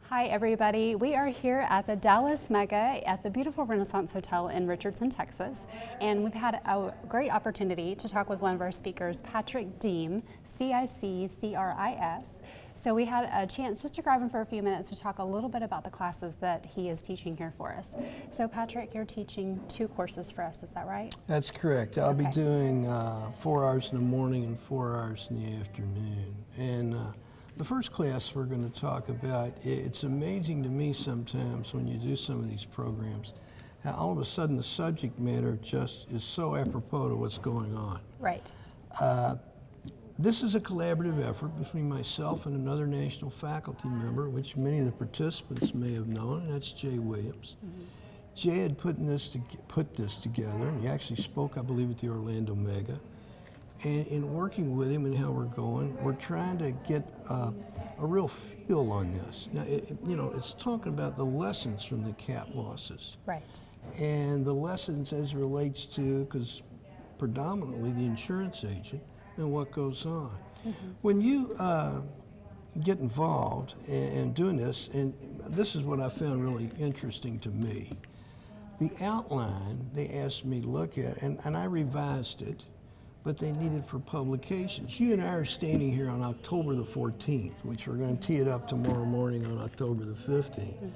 Hi everybody, we are here at the Dallas Mega at the beautiful Renaissance Hotel in Richardson, Texas, and we've had a great opportunity to talk with one of our speakers, Patrick Deem, C-I-C-C-R-I-S. So we had a chance just to grab him for a few minutes to talk a little bit about the classes that he is teaching here for us. So Patrick, you're teaching 2 courses for us, is that right? That's correct. I'll be doing 4 hours in the morning and 4 hours in the afternoon. And the first class we're going to talk about, it's amazing to me sometimes when you do some of these programs, how all of a sudden the subject matter just is so apropos to what's going on. Right. This is a collaborative effort between myself and another national faculty member, which many of the participants may have known, and that's Jay Williams. Jay had put this together, and he actually spoke, I believe, at the Orlando Mega. And in working with him and how we're going, we're trying to get a real feel on this. Now, it's talking about the lessons from the cat losses. Right. And the lessons as it relates to, because predominantly the insurance agent, and what goes on. When you get involved in doing this, and this is what I found really interesting to me, the outline they asked me to look at, and I revised it, but they need it for publications. You and I are standing here on October the 14th, which we're going to tee it up tomorrow morning on October the 15th.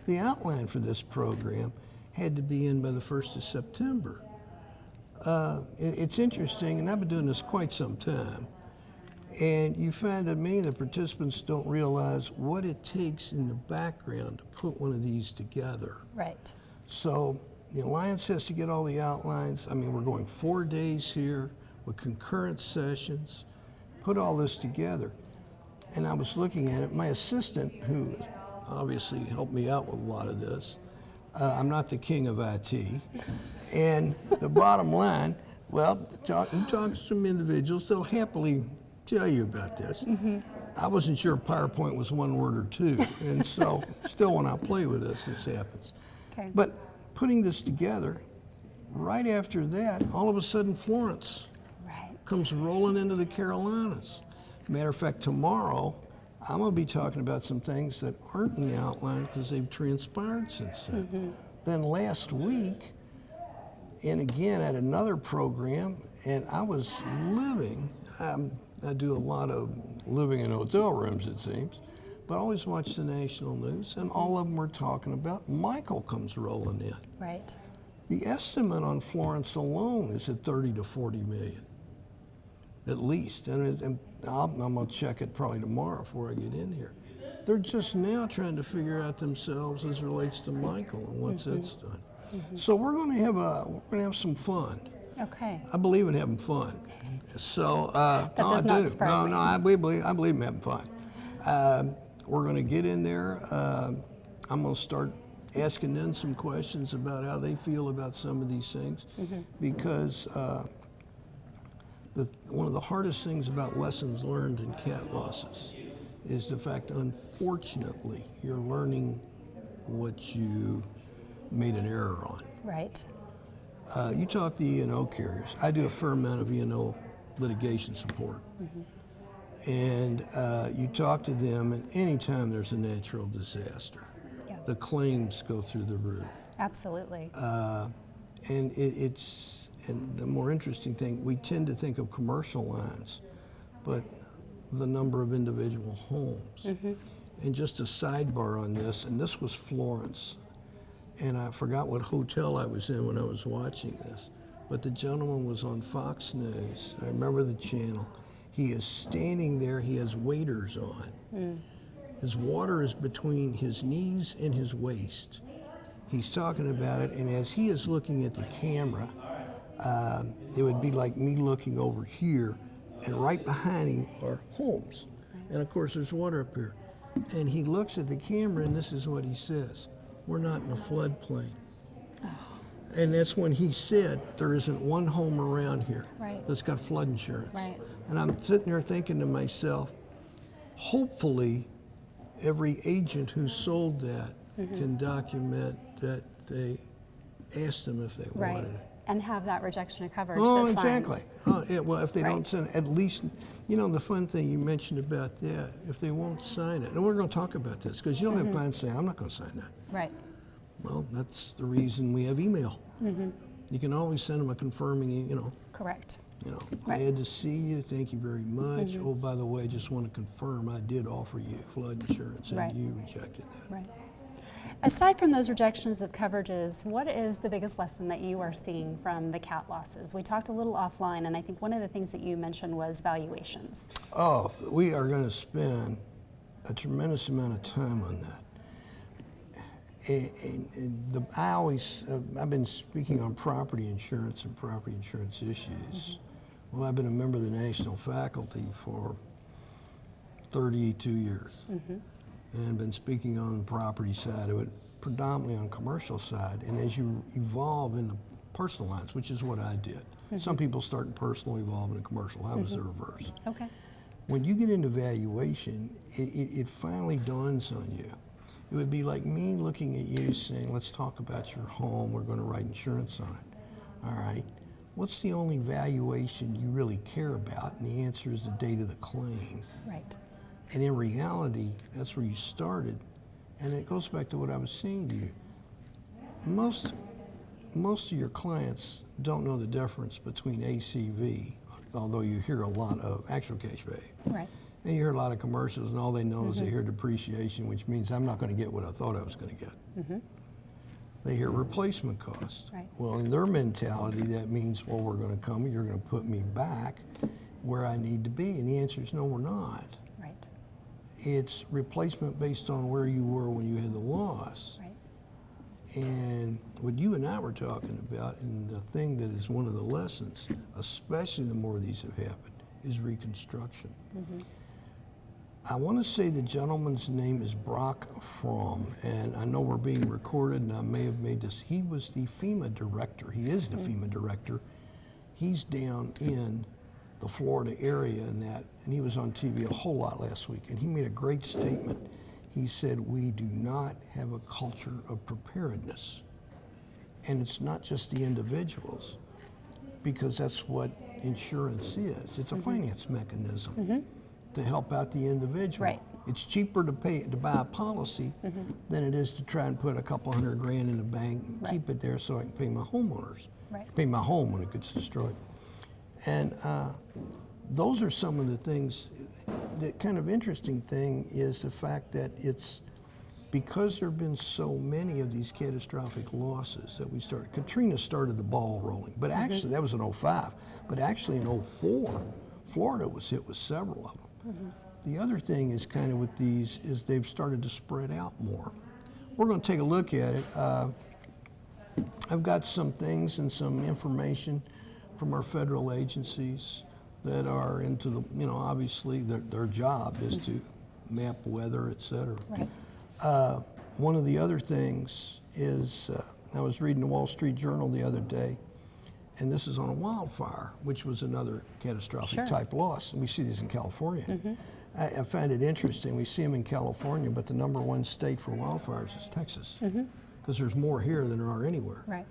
The outline for this program had to be in by the 1st of September. It's interesting, and I've been doing this quite some time, and you find that many of the participants don't realize what it takes in the background to put one of these together. Right. So the Alliance has to get all the outlines. I mean, we're going 4 days here with concurrent sessions, put all this together. And I was looking at it, my assistant, who obviously helped me out with a lot of this, I'm not the king of IT. And the bottom line, well, you talk to some individuals, they'll happily tell you about this. I wasn't sure PowerPoint was 1 word or 2, and so still when I play with this happens. Okay. But putting this together, right after that, all of a sudden Florence comes rolling into the Carolinas. Matter of fact, tomorrow, I'm going to be talking about some things that aren't in the outline because they've transpired since then. Then last week, and again at another program, and I was living, I do a lot of living in hotel rooms, it seems, but I always watch the national news, and all of them were talking about Michael comes rolling in. Right. The estimate on Florence alone is at 30 to 40 million. At least, and I'm going to check it probably tomorrow before I get in here. They're just now trying to figure out themselves as it relates to Michael and once it's done. So we're going to have some fun. Okay. I believe in having fun. So that does not surprise me. I believe in having fun. We're going to get in there. I'm going to start asking them some questions about how they feel about some of these things, because one of the hardest things about lessons learned in cat losses is the fact, unfortunately, you're learning what you made an error on. Right. You talk to E&O carriers. I do a fair amount of E&O litigation support. And you talk to them, and anytime there's a natural disaster, the claims go through the roof. Absolutely. And and the more interesting thing, we tend to think of commercial lines, but the number of individual homes. And just a sidebar on this, and this was Florence, and I forgot what hotel I was in when I was watching this, but the gentleman was on Fox News. I remember the channel. He is standing there, he has waders on. His water is between his knees and his waist. He's talking about it, and as he is looking at the camera, it would be like me looking over here, and right behind him are homes. And of course there's water up here. And he looks at the camera, and this is what he says: "We're not in a floodplain." And that's when he said, there isn't one home around here that's got flood insurance. And I'm sitting there thinking to myself, hopefully every agent who sold that can document that they asked them if they wanted it. And have that rejection of coverage Oh, that's signed. exactly. Oh, yeah, well, if they don't Right. send, at least, the fun thing you mentioned about that, if they won't sign it, and we're going to talk about this, because you'll have clients say, I'm not going to sign that. Right. Well, that's the reason we have email. You can always send them a confirming, Correct. Glad Right. to see you, thank you very much. Oh, by the way, just want to confirm I did offer you flood insurance and Right. you rejected that. Right. Aside from those rejections of coverages, what is the biggest lesson that you are seeing from the cat losses? We talked a little offline, and I think one of the things that you mentioned was valuations. Oh, we are going to spend a tremendous amount of time on that. I've been speaking on property insurance and property insurance issues. Well, I've been a member of the national faculty for 32 years. And been speaking on the property side of it, predominantly on commercial side. And as you evolve in the personal lines, which is what I did. Some people start in personal, evolve into commercial. I was the reverse. Okay. When you get into valuation, it finally dawns on you. It would be like me looking at you saying, let's talk about your home, we're going to write insurance on it. All right, what's the only valuation you really care about? And the answer is the date of the claim. Right. And in reality, that's where you started. And it goes back to what I was saying to you. Most of your clients don't know the difference between ACV, although you hear a lot of actual cash value. Right. And you hear a lot of commercials, and all they know is they hear depreciation, which means I'm not going to get what I thought I was going to get. They hear replacement cost. Right. Well, in their mentality, that means, well, we're going to come, you're going to put me back where I need to be. And the answer is no, we're not. Right. It's replacement based on where you were when you had the loss. Right. And what you and I were talking about, and the thing that is one of the lessons, especially the more these have happened, is reconstruction. I want to say the gentleman's name is Brock Fromm, and I know we're being recorded, and I may have made this. He was the FEMA director. He is the FEMA director. He's down in the Florida area and that, and he was on TV a whole lot last week, and he made a great statement. He said, we do not have a culture of preparedness. And it's not just the individuals, because that's what insurance is. It's a finance mechanism to help out the individual. Right. It's cheaper to buy a policy than it is to try and put a couple $100 grand in the bank and Right. keep it there so I can pay my homeowners, Right. pay my home when it gets destroyed. And those are some of the things. The kind of interesting thing is the fact that it's because there have been so many of these catastrophic losses that we started. Katrina started the ball rolling, but actually that was in '05. But actually in '04, Florida was hit with several of them. The other thing is kind of with these is they've started to spread out more. We're going to take a look at it. I've got some things and some information from our federal agencies that are into the, obviously their job is to map weather, et cetera. Right. One of the other things is, I was reading the Wall Street Journal the other day, and this is on a wildfire, which was another catastrophic Sure. type loss. And we see these in California. I find it interesting. We see them in California, but the #1 state for wildfires is Texas, because there's more here than there are anywhere. Right.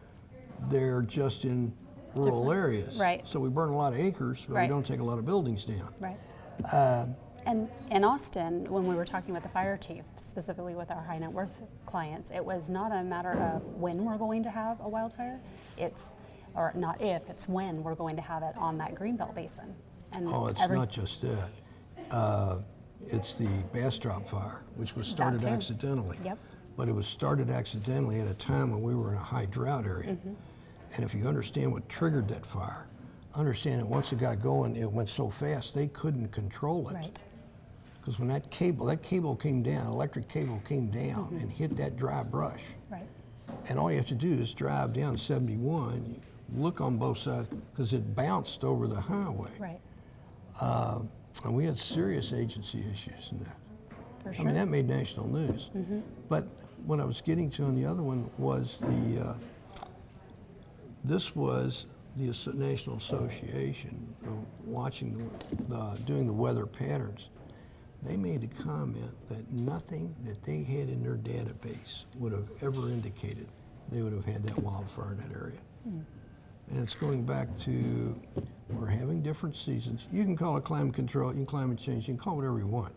They're just in rural areas. Right. So we burn a lot of acres, but Right. we don't take a lot of buildings down. Right. And in Austin, when we were talking with the fire chief, specifically with our high net worth clients, it was not a matter of when we're going to have a wildfire. Or not if, it's when we're going to have it on that Greenbelt Basin. And Oh, it's not just that. It's the Bastrop fire, which was started too. accidentally. Yep. But it was started accidentally at a time when we were in a high drought area. And if you understand what triggered that fire, understand that once it got going, it went so fast they couldn't control it. Right. Because when that cable came down, electric cable came down and hit that dry brush. Right. And all you have to do is drive down 71, look on both sides, because it bounced over the highway. Right. And we had serious agency issues in that. For I sure. mean, that made national news. But what I was getting to on the other one was this was the National Association of watching doing the weather patterns. They made a comment that nothing that they had in their database would have ever indicated they would have had that wildfire in that area. And it's going back to, we're having different seasons. You can call it climate control, you can climate change, you can call it whatever you want.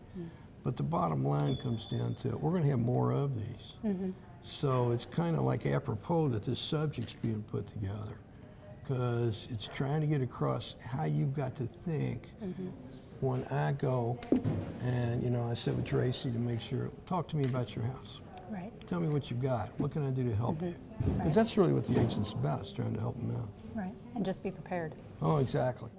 But the bottom line comes down to, we're going to have more of these. So it's kind of like apropos that this subject's being put together, because it's trying to get across how you've got to think when I go and, you know, I sit with Tracy to make sure, talk to me about your house. Right. Tell me what you've got. What can I do to help you? Because Right. that's really what the agent's about, is trying to help them out. Right. And just be prepared. Oh, exactly.